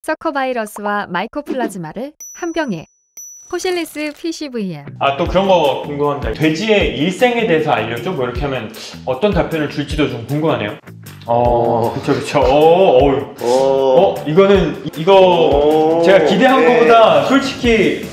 서커바이러스와 마이코플라즈마를 한 병에 포실리스 PCVM. 또 그런 거 궁금합니다. 돼지의 일생에 대해서 알려줘? 뭐 이렇게 하면 어떤 답변을 줄지도 좀 궁금하네요. 그쵸. 이거 제가 기대한 것보다 솔직히.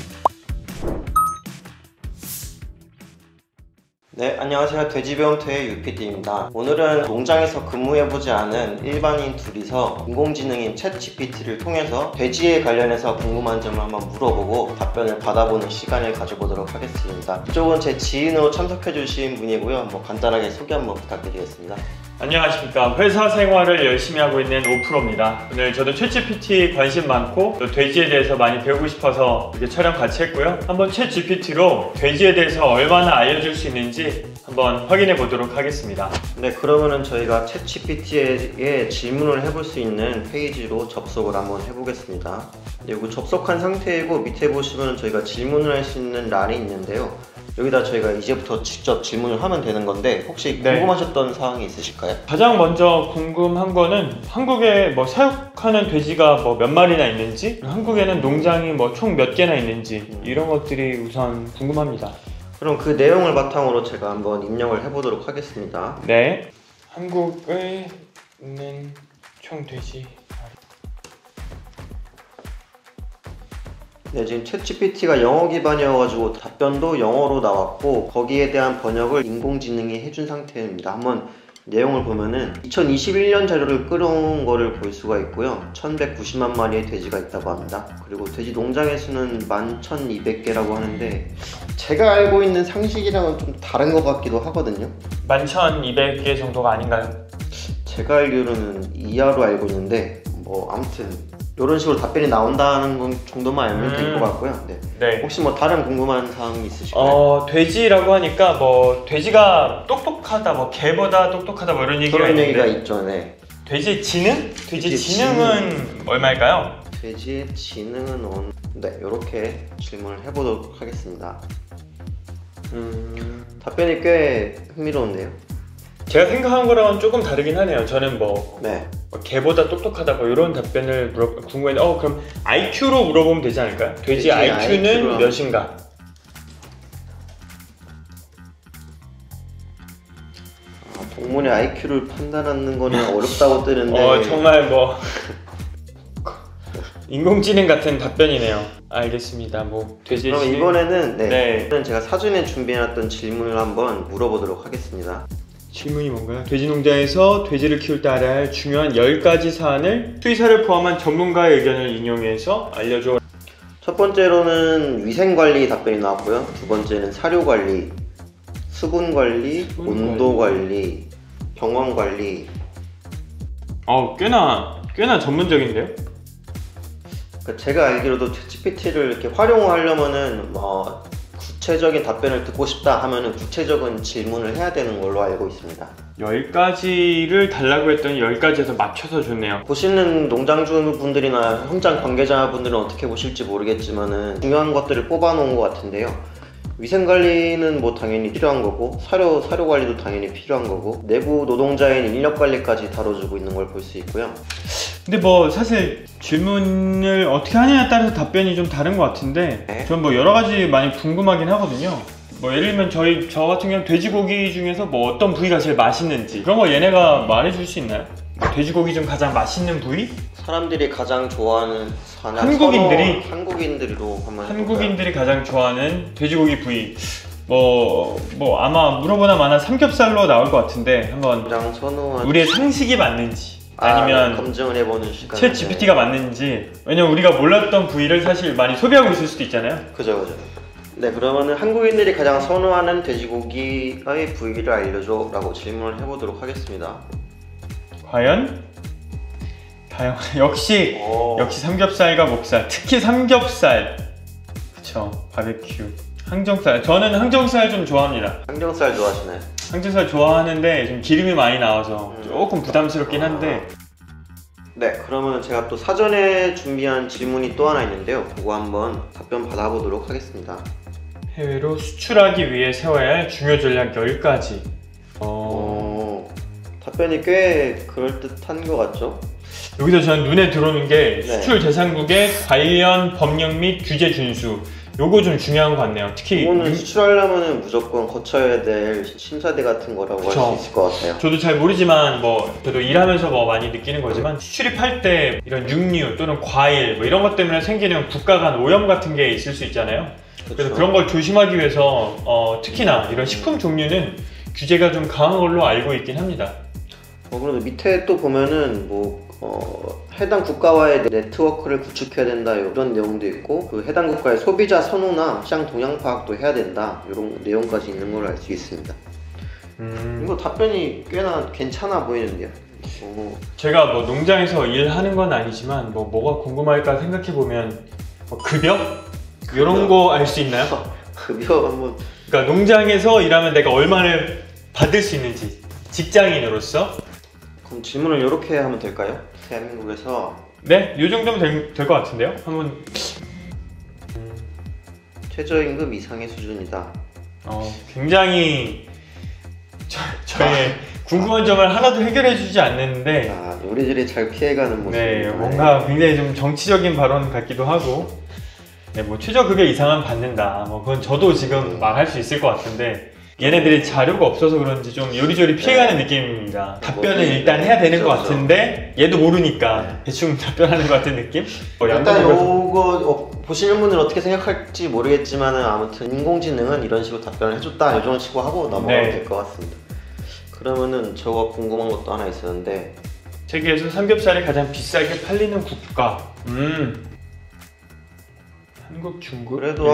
네, 안녕하세요. 돼지배움터의 유PD입니다. 오늘은 농장에서 근무해보지 않은 일반인 둘이서 인공지능인 챗GPT를 통해서 돼지에 관련해서 궁금한 점을 한번 물어보고 답변을 받아보는 시간을 가져보도록 하겠습니다. 이쪽은 제 지인으로 참석해주신 분이고요. 간단하게 소개 한번 부탁드리겠습니다. 안녕하십니까. 회사 생활을 열심히 하고 있는 오프로입니다. 오늘 저도 챗GPT 관심 많고 또 돼지에 대해서 많이 배우고 싶어서 이렇게 촬영 같이 했고요. 한번 챗GPT로 돼지에 대해서 얼마나 알려줄 수 있는지 한번 확인해 보도록 하겠습니다. 네, 그러면은 저희가 챗GPT에 질문을 해볼 수 있는 페이지로 접속을 한번 해보겠습니다. 여기 접속한 상태이고 밑에 보시면 저희가 질문을 할 수 있는 란이 있는데요. 여기다 저희가 이제부터 직접 질문을 하면 되는 건데 혹시 궁금하셨던 사항이 있으실까요? 가장 먼저 궁금한 거는 한국에 사육하는 돼지가 몇 마리나 있는지, 한국에는 농장이 총 몇 개나 있는지 이런 것들이 우선 궁금합니다. 그럼 그 내용을 바탕으로 제가 한번 입력을 해보도록 하겠습니다. 네, 한국에 있는 총 돼지. 네, 지금 챗GPT가 영어 기반이어가지고 답변도 영어로 나왔고 거기에 대한 번역을 인공지능이 해준 상태입니다. 한번 내용을 보면은 2021년 자료를 끌어온 거를 볼 수가 있고요. 1190만 마리의 돼지가 있다고 합니다. 그리고 돼지 농장의 수는 11,200개라고 하는데 제가 알고 있는 상식이랑은 좀 다른 것 같기도 하거든요. 11,200개 정도가 아닌가요? 제가 알기로는 이하로 알고 있는데 아무튼 이런 식으로 답변이 나온다는 건 정도만 알면 될 것 같고요. 네. 혹시 다른 궁금한 사항이 있으실까요? 돼지라고 하니까 돼지가 똑똑하다, 개보다 똑똑하다 이런 얘기가 그런 있는데 얘기가 있죠. 네. 돼지의 지능? 돼지 지능은 얼마일까요? 돼지의 지능은 네, 이렇게 질문을 해보도록 하겠습니다. 답변이 꽤 흥미로운데요. 제가 생각한 거랑은 조금 다르긴 하네요. 저는 네. 개보다 똑똑하다 이런 답변을 궁금했는데 그럼 IQ로 물어보면 되지 않을까요? 돼지 IQ는 몇인가? 동물의 IQ를 판단하는 거는 어렵다고 뜨는데 정말 인공지능 같은 답변이네요. 알겠습니다. 돼지. 그럼 이번에는 제가 사전에 준비해놨던 질문을 한번 물어보도록 하겠습니다. 질문이 뭔가요? 돼지 농장에서 돼지를 키울 때 알아야 할 중요한 10가지 사안을 수의사를 포함한 전문가의 의견을 인용해서 알려줘. 첫 번째로는 위생관리 답변이 나왔고요. 두 번째는 사료관리, 수분관리, 온도관리, 병원관리. 꽤나 전문적인데요? 제가 알기로도 챗GPT를 이렇게 활용하려면은 구체적인 답변을 듣고 싶다 하면은 구체적인 질문을 해야 되는 걸로 알고 있습니다. 10가지를 달라고 했더니 10가지에서 맞춰서 줬네요. 보시는 농장주분들이나 현장 관계자분들은 어떻게 보실지 모르겠지만은 중요한 것들을 뽑아 놓은 것 같은데요. 위생관리는 당연히 필요한 거고 사료관리도 당연히 필요한 거고 내부 노동자인 인력관리까지 다뤄주고 있는 걸 볼 수 있고요. 근데 사실 질문을 어떻게 하냐에 따라서 답변이 좀 다른 것 같은데 전 여러 가지 많이 궁금하긴 하거든요. 예를 들면 저 같은 경우는 돼지고기 중에서 어떤 부위가 제일 맛있는지 그런 거 얘네가 말해줄 수 있나요? 돼지고기 중 가장 맛있는 부위? 사람들이 가장 좋아하는 한국인들이 가장 좋아하는 돼지고기 부위 아마 물어보나 마나 삼겹살로 나올 것 같은데 한번 우리의 상식이 맞는지 아니면 검증을 해보는 시간. 챗GPT가 맞는지. 왜냐면 우리가 몰랐던 부위를 사실 많이 소비하고 있을 수도 있잖아요. 그죠. 네, 그러면은 한국인들이 가장 선호하는 돼지고기의 부위를 알려줘 라고 질문을 해보도록 하겠습니다. 과연 역시 삼겹살과 목살, 특히 삼겹살. 그쵸, 바베큐. 항정살, 저는 항정살 좀 좋아합니다. 항정살 좋아하시나요? 항정살 좋아하는데 좀 기름이 많이 나와서 조금 부담스럽긴 한데. 네, 그러면 제가 또 사전에 준비한 질문이 또 하나 있는데요. 그거 한번 답변 받아보도록 하겠습니다. 해외로 수출하기 위해 세워야 할 중요 전략 10가지. 답변이 꽤 그럴듯한 것 같죠? 여기서 저는 눈에 들어오는 게 네. 수출 대상국의 관련 법령 및 규제 준수. 요거 좀 중요한 것 같네요. 특히 이거는 수출하려면 무조건 거쳐야 될 심사대 같은 거라고 할 그쵸. 수 있을 것 같아요. 저도 잘 모르지만 뭐 저도 일하면서 뭐 많이 느끼는 거지만 수출입할 때 이런 육류 또는 과일 뭐 이런 것 때문에 생기는 국가 간 오염 같은 게 있을 수 있잖아요. 그래서 그쵸. 그런 걸 조심하기 위해서 특히나 이런 식품 종류는 규제가 좀 강한 걸로 알고 있긴 합니다. 그래도 밑에 또 보면은 해당 국가와의 네트워크를 구축해야 된다 이런 내용도 있고 그 해당 국가의 소비자 선호나 시장 동향 파악도 해야 된다 이런 내용까지 있는 걸 알 수 있습니다. 이거 답변이 꽤나 괜찮아 보이는데요. 제가 뭐 농장에서 일하는 건 아니지만 뭐가 궁금할까 생각해 보면 급여? 이런 거 알 수 있나요? 급여 한번 그러니까 농장에서 일하면 내가 얼마를 받을 수 있는지 직장인으로서. 그럼 질문을 이렇게 하면 될까요? 대한민국에서 네, 이 정도면 될 것 같은데요. 한번 최저임금 이상의 수준이다. 굉장히 저의 궁금한 점을 하나도 해결해주지 않는데 요리조리 잘 피해가는 모습. 네, 뭔가 굉장히 좀 정치적인 발언 같기도 하고 네, 뭐 최저급여 이상은 받는다. 뭐 그건 저도 지금 말할 수 있을 것 같은데 얘네들이 자료가 없어서 그런지 좀 요리조리 피해가는 느낌입니다. 답변을 일단 해야 되는 것 같은데 얘도 모르니까 대충 답변하는 것 같은 느낌? 일단 요거 보시는 분들은 어떻게 생각할지 모르겠지만 아무튼 인공지능은 이런 식으로 답변을 해줬다 이런 식으로 하고 넘어가면 될 것 같습니다. 그러면은 저거 궁금한 것도 하나 있었는데 세계에서 삼겹살이 가장 비싸게 팔리는 국가. 한국, 중국. 그래도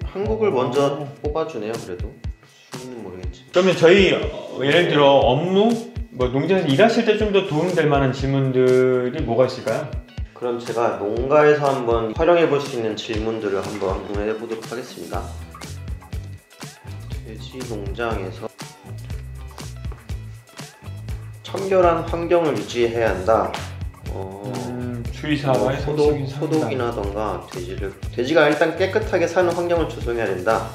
한국을 먼저 뽑아주네요. 그래도 순위는 모르겠지. 그러면 저희 예를 들어 업무, 뭐 농장에서 일하실 때 좀 더 도움될 만한 질문들이 뭐가 있을까요? 그럼 제가 농가에서 한번 활용해 볼 수 있는 질문들을 한번 공유해 보도록 하겠습니다. 돼지 농장에서 청결한 환경을 유지해야 한다. 수의사와의 소독이나던가 돼지가 일단 깨끗하게 사는 환경을 조성해야 된다.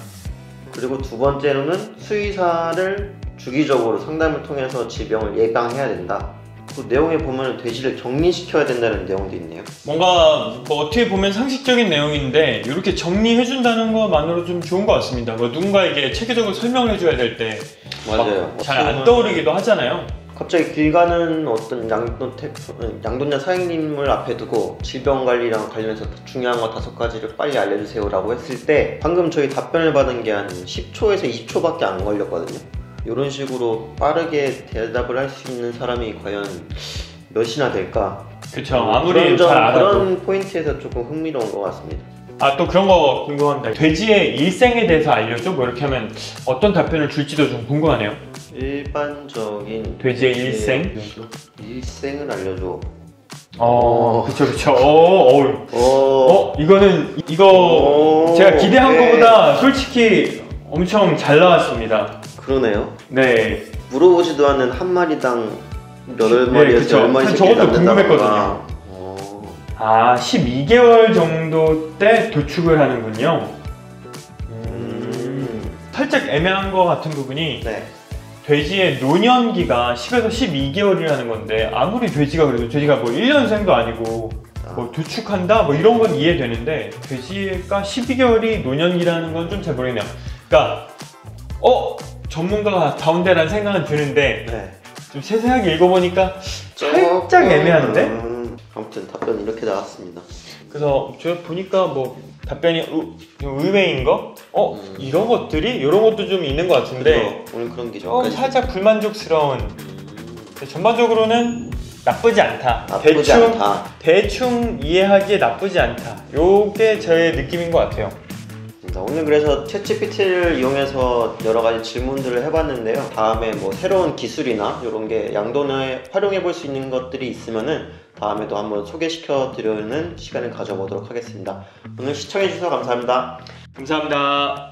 그리고 두 번째로는 수의사를 주기적으로 상담을 통해서 질병을 예방해야 된다. 그 내용에 보면 돼지를 격리시켜야 된다는 내용도 있네요. 뭔가 뭐 어떻게 보면 상식적인 내용인데 이렇게 정리해준다는 것만으로 좀 좋은 것 같습니다. 뭐 누군가에게 체계적으로 설명해줘야 될 때 맞아요. 잘 안 떠오르기도 하잖아요. 갑자기 길 가는 어떤 양도냐 사장님을 앞에 두고 질병관리랑 관련해서 중요한 거 5가지를 빨리 알려주세요 라고 했을 때 방금 저희 답변을 받은 게 한 10초에서 20초밖에 안 걸렸거든요. 이런 식으로 빠르게 대답을 할 수 있는 사람이 과연 몇이나 될까? 그쵸. 아무리 잘 알아도 그런 포인트에서 조금 흥미로운 것 같습니다. 또 그런 거 궁금합니다. 돼지의 일생에 대해서 알려줘? 뭐 이렇게 하면 어떤 답변을 줄지도 좀 궁금하네요. 일반적인 돼지의 일생? 일생을 알려줘. 그쵸. 이거 제가 기대한 것보다 솔직히 엄청 잘 나왔습니다. 그러네요. 네. 물어보지도 않는 한 마리당 몇 마리에서 열 마리씩 저것도 궁금했거든요. 12개월 정도 때 도축을 하는군요. 살짝 애매한 것 같은 부분이 돼지의 노년기가 10에서 12개월이라는 건데 아무리 돼지가 뭐 1년생도 아니고 뭐 도축한다? 뭐 이런 건 이해되는데 돼지가 12개월이 노년기라는 건 좀 잘 모르겠네요. 그러니까 전문가가 다운데라는 생각은 드는데 좀 세세하게 읽어보니까 살짝 애매한데? 아무튼 답변 이렇게 나왔습니다. 그래서 제가 보니까 뭐 답변이 의외인 거? 이런 것들이? 이런 것도 좀 있는 것 같은데 오늘 그런 게 좀 살짝 불만족스러운 전반적으로는 나쁘지 않다. 대충 이해하기에 나쁘지 않다. 요게 저의 느낌인 것 같아요. 오늘 그래서 챗GPT를 이용해서 여러 가지 질문들을 해봤는데요. 다음에 뭐 새로운 기술이나 이런 게 양도에 활용해 볼 수 있는 것들이 있으면은 다음에도 한번 소개시켜 드리는 시간을 가져보도록 하겠습니다. 오늘 시청해 주셔서 감사합니다. 감사합니다.